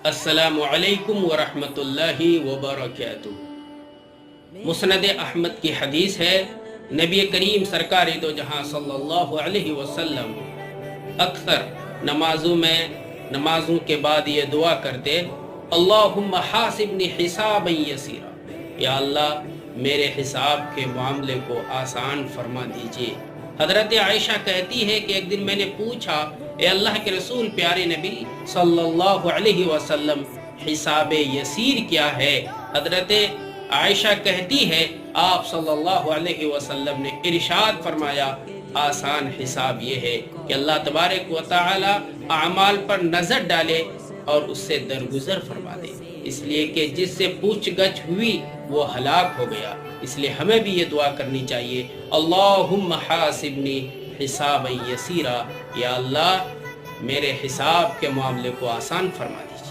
السلام علیکم ورحمۃ اللہ وبرکاتہ۔ مسند احمد کی حدیث ہے، نبی کریم سرکار دو جہاں صلی اللہ علیہ وسلم اکثر نمازوں کے بعد یہ دعا کرتے، اللہم حاسبنی حسابا یسیرا، یا اللہ میرے حساب کے معاملے کو آسان فرما دیجئے۔ حضرت عائشہ کہتی ہے کہ ایک دن میں نے پوچھا، اے اللہ کے رسول پیارے نبی صلی اللہ علیہ وسلم، حساب یسیر کیا ہے؟ حضرت عائشہ کہتی ہے آپ صلی اللہ علیہ وسلم نے ارشاد فرمایا، آسان حساب یہ ہے کہ اللہ تبارک و تعالی اعمال پر نظر ڈالے اور اس سے درگزر فرما دے، اس لیے کہ جس سے پوچھ گچھ ہوئی وہ ہلاک ہو گیا۔ اس لیے ہمیں بھی یہ دعا کرنی چاہیے، اللہم حاسبنی حسابا یسیرا، یا اللہ میرے حساب کے معاملے کو آسان فرما دے۔